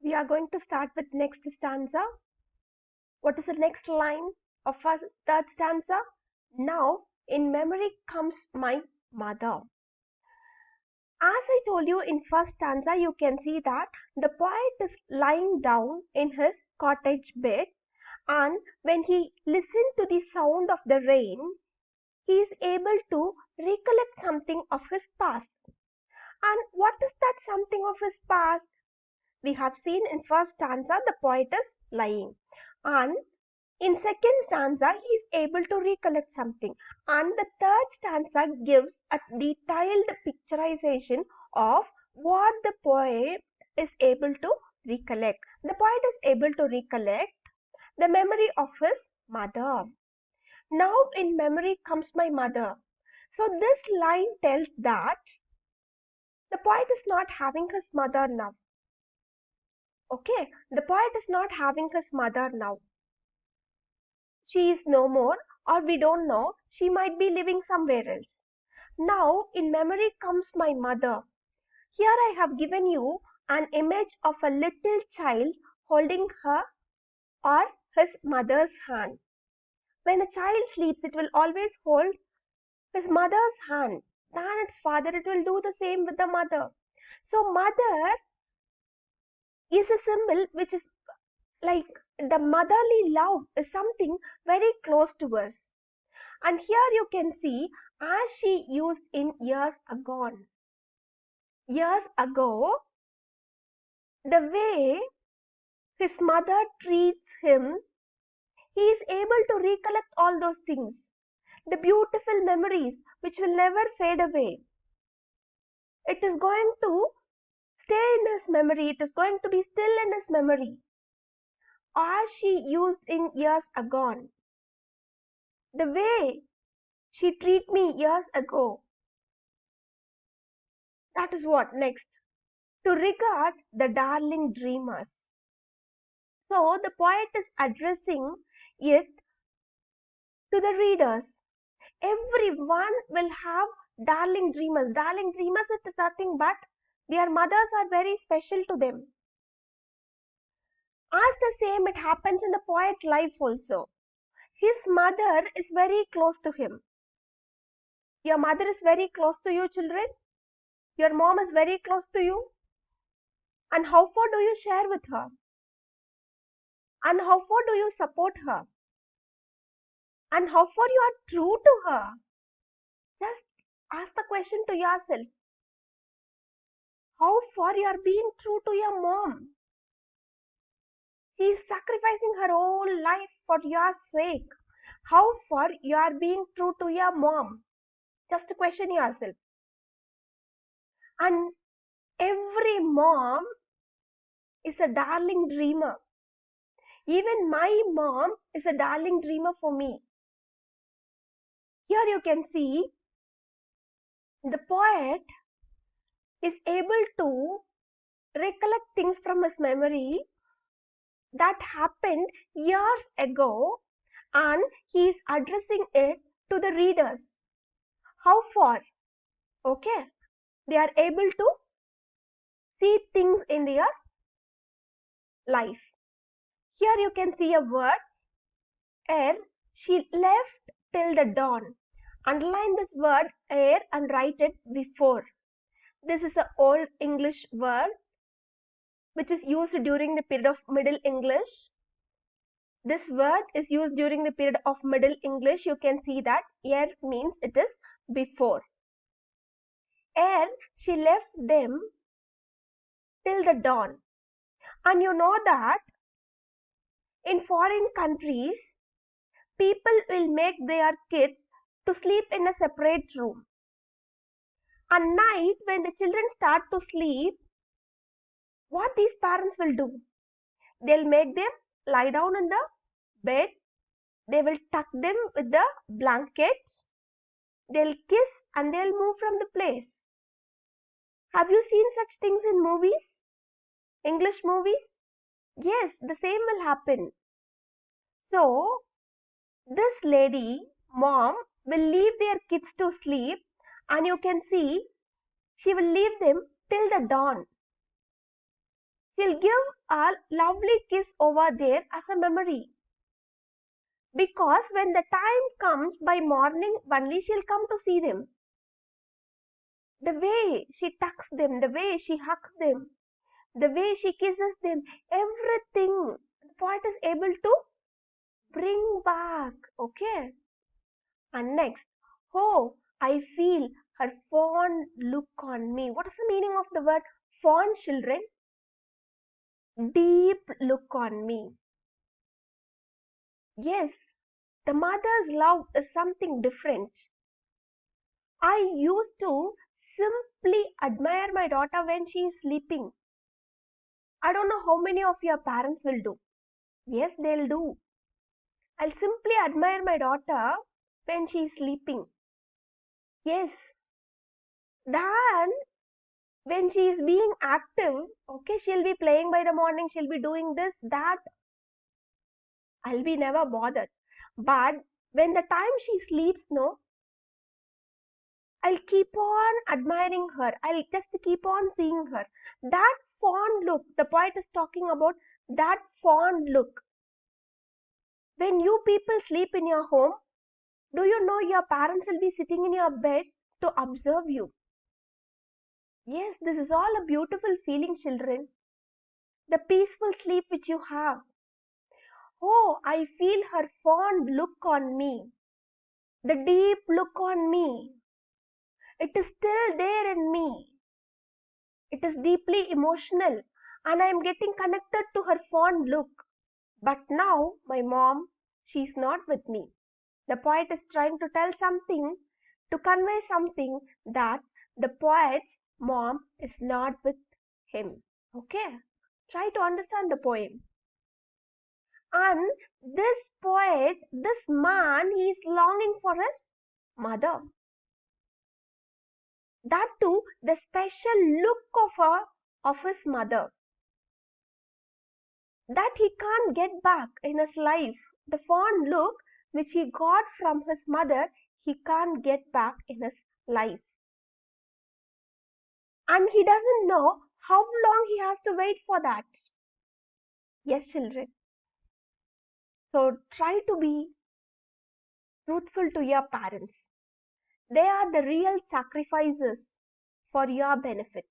We are going to start with next stanza. What is the next line of our third stanza? Now, in memory comes my mother. As I told you in first stanza, you can see that the poet is lying down in his cottage bed, and when he listened to the sound of the rain, he is able to recollect something of his past. And what is that something of his past? We have seen in first stanza the poet is lying, and in second stanza he is able to recollect something, and the third stanza gives a detailed picturization of what the poet is able to recollect. The poet is able to recollect the memory of his mother. Now in memory comes my mother. So this line tells that the poet is not having his mother now. Okay, the poet is not having his mother now. She is no more, or we don't know, she might be living somewhere else. Now, in memory comes my mother. Here I have given you an image of a little child holding her or his mother's hand. When a child sleeps, it will always hold his mother's hand. Than its father, it will do the same with the mother. So, mother is a symbol which is like the motherly love is something very close to us. And here you can see as she used in years agone. Years ago, the way his mother treats him, he is able to recollect all those things. The beautiful memories which will never fade away. It is going to stay in his memory. It is going to be still in his memory. As she used in years agone. The way she treated me years ago. That is what next. To regard the darling dreamers. So the poet is addressing it to the readers. Everyone will have darling dreamers. Darling dreamers is nothing but their mothers are very special to them. As the same it happens in the poet's life also. His mother is very close to him. Your mother is very close to you, children. Your mom is very close to you. And how far do you share with her? And how far do you support her? And how far you are true to her? Just ask the question to yourself. How far you are being true to your mom? She is sacrificing her whole life for your sake. How far you are being true to your mom? Just question yourself. And every mom is a darling dreamer. Even my mom is a darling dreamer for me. Here you can see the poet is able to recollect things from his memory that happened years ago, and he is addressing it to the readers. How far? Okay, they are able to see things in their life. Here you can see a word, ere she left till the dawn. Underline this word ere and write it before. This is an old English word which is used during the period of Middle English. This word is used during the period of Middle English. You can see that ere means it is before. Ere she left them till the dawn. And you know that in foreign countries, people will make their kids to sleep in a separate room. At night, when the children start to sleep, what these parents will do? They'll make them lie down in the bed. They will tuck them with the blankets. They'll kiss and they'll move from the place. Have you seen such things in movies? English movies? Yes, the same will happen. So, this lady, mom, will leave their kids to sleep, and you can see she will leave them till the dawn. She'll give a lovely kiss over there as a memory. Because when the time comes by morning, only she'll come to see them. The way she tucks them, the way she hugs them, the way she kisses them, everything the poet is able to bring back. Okay. And next, oh, I feel her fond look on me. What is the meaning of the word fond, children? Deep look on me. Yes, the mother's love is something different. I used to simply admire my daughter when she is sleeping. I don't know how many of your parents will do. Yes, they'll do. I'll simply admire my daughter when she is sleeping. Yes. Then, when she is being active, okay, she'll be playing by the morning, she'll be doing this, that. I'll be never bothered. But when the time she sleeps, no, I'll keep on admiring her. I'll just keep on seeing her. That fond look, the poet is talking about that fond look. When you people sleep in your home, do you know your parents will be sitting in your bed to observe you? Yes, this is all a beautiful feeling, children. The peaceful sleep which you have. Oh, I feel her fond look on me. The deep look on me. It is still there in me. It is deeply emotional, and I am getting connected to her fond look. But now, my mom, she is not with me. The poet is trying to tell something, to convey something that the poet's mom is not with him. Okay? Try to understand the poem. And this poet, this man, he is longing for his mother. That too, the special look of his mother. That he can't get back in his life. The fond look which he got from his mother, he can't get back in his life. And he doesn't know how long he has to wait for that. Yes, children. So try to be truthful to your parents. They are the real sacrifices for your benefit.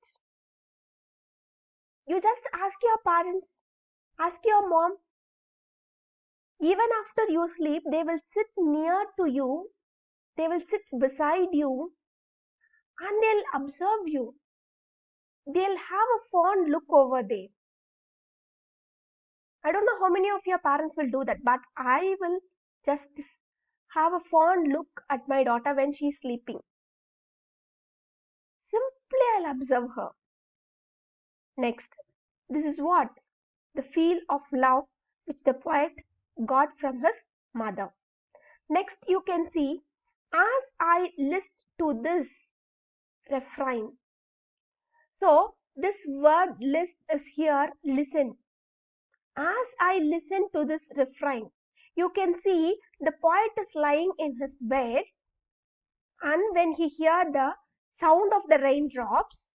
You just ask your parents, ask your mom. Even after you sleep, they will sit near to you, they will sit beside you, and they'll observe you. They'll have a fond look over there. I don't know how many of your parents will do that, but I will just have a fond look at my daughter when she's sleeping. Simply I'll observe her. Next, this is what? The feel of love which the poet got from his mother. Next, you can see, as I list to this refrain. So, this word list is here, listen. As I listen to this refrain, you can see the poet is lying in his bed, and when he hears the sound of the raindrops,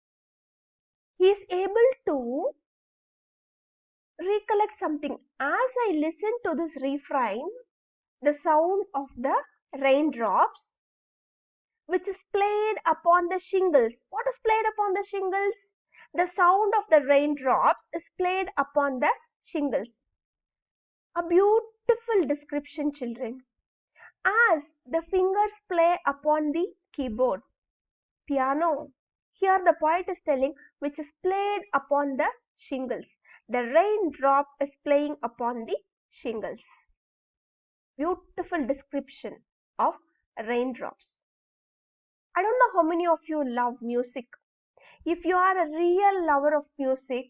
he is able to recollect something. As I listen to this refrain, the sound of the raindrops, which is played upon the shingles. What is played upon the shingles? The sound of the raindrops is played upon the shingles. A beautiful description, children. As the fingers play upon the keyboard, piano, here the poet is telling which is played upon the shingles. The raindrop is playing upon the shingles. Beautiful description of raindrops. I don't know how many of you love music. If you are a real lover of music,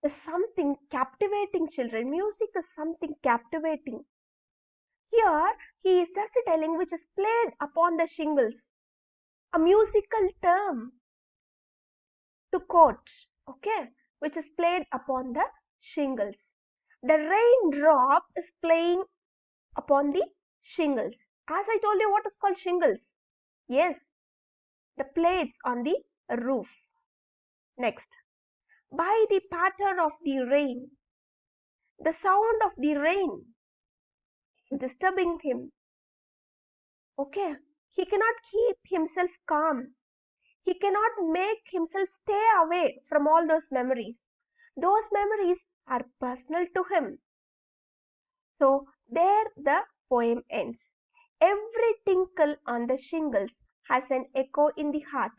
there's something captivating, children. Music is something captivating. Here, he is just telling which is played upon the shingles. A musical term to quote, okay, which is played upon the shingles. The raindrop is playing upon the shingles. As I told you, what is called shingles? Yes, the plates on the roof. Next, by the patter of the rain. The sound of the rain is disturbing him. Okay, he cannot keep himself calm. He cannot make himself stay away from all those memories. Those memories are personal to him. So there the poem ends. Every tinkle on the shingles has an echo in the heart.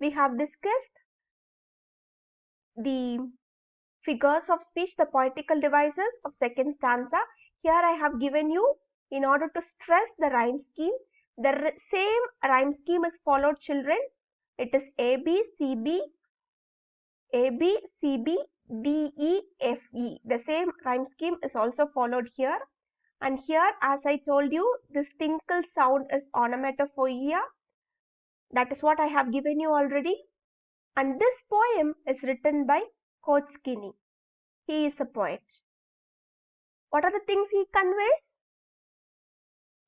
We have discussed the figures of speech, the poetical devices of second stanza. Here I have given you, in order to stress the rhyme scheme. The same rhyme scheme is followed, children. It is A, B, C, B, A, B, C, B, D, E, F, E. The same rhyme scheme is also followed here. And here, as I told you, this tinkle sound is onomatopoeia. That is what I have given you already. And this poem is written by Kotzkini. He is a poet. What are the things he conveys?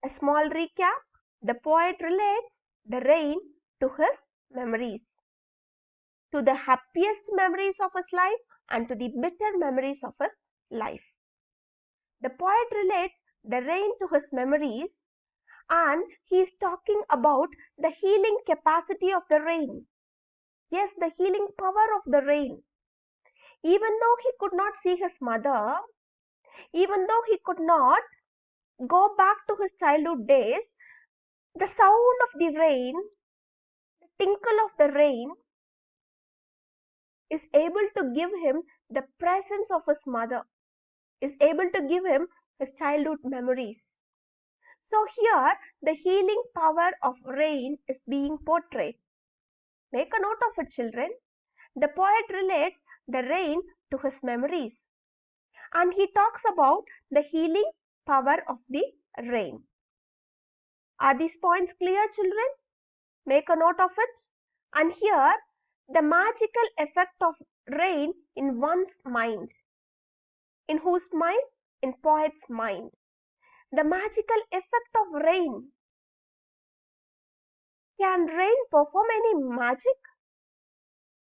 A small recap. The poet relates the rain to his memories, to the happiest memories of his life and to the bitter memories of his life. The poet relates the rain to his memories, and he is talking about the healing capacity of the rain. Yes, the healing power of the rain. Even though he could not see his mother, even though he could not go back to his childhood days, the sound of the rain, the tinkle of the rain, is able to give him the presence of his mother, is able to give him his childhood memories. So here the healing power of rain is being portrayed. Make a note of it, children. The poet relates the rain to his memories, and he talks about the healing power of the rain. Are these points clear, children? Make a note of it. And here, the magical effect of rain in one's mind. In whose mind? In poet's mind. The magical effect of rain. Can rain perform any magic?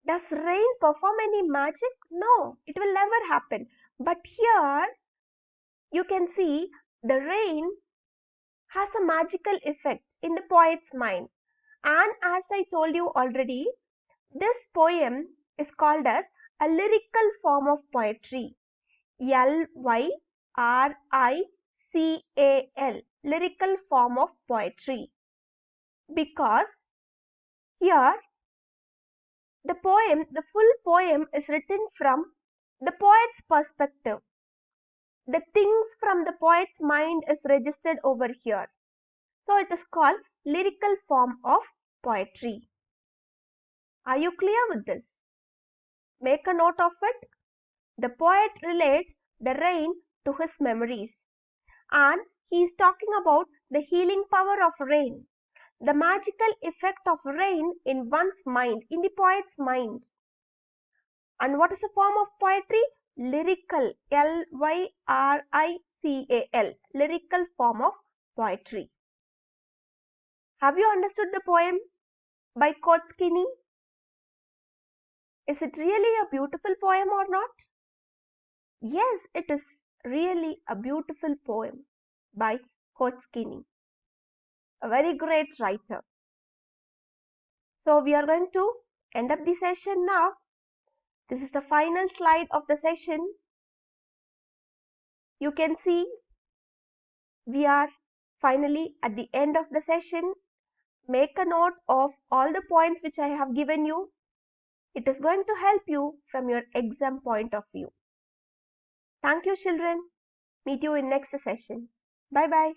Does rain perform any magic? No, it will never happen. But here, you can see the rain has a magical effect in the poet's mind. And as I told you already, this poem is called as a lyrical form of poetry. Lyrical, lyrical form of poetry. Because here the full poem is written from the poet's perspective. The things from the poet's mind is registered over here. So it is called lyrical form of poetry. Are you clear with this? Make a note of it. The poet relates the rain to his memories, and he is talking about the healing power of rain, the magical effect of rain in one's mind, in the poet's mind. And what is the form of poetry? Lyrical, Lyrical, lyrical form of poetry. Have you understood the poem by Kotzkini? Is it really a beautiful poem or not? Yes, it is really a beautiful poem by Kotzkini, a very great writer. So we are going to end up the session now. This is the final slide of the session. You can see we are finally at the end of the session. Make a note of all the points which I have given you. It is going to help you from your exam point of view. Thank you, children. Meet you in next session. Bye-bye.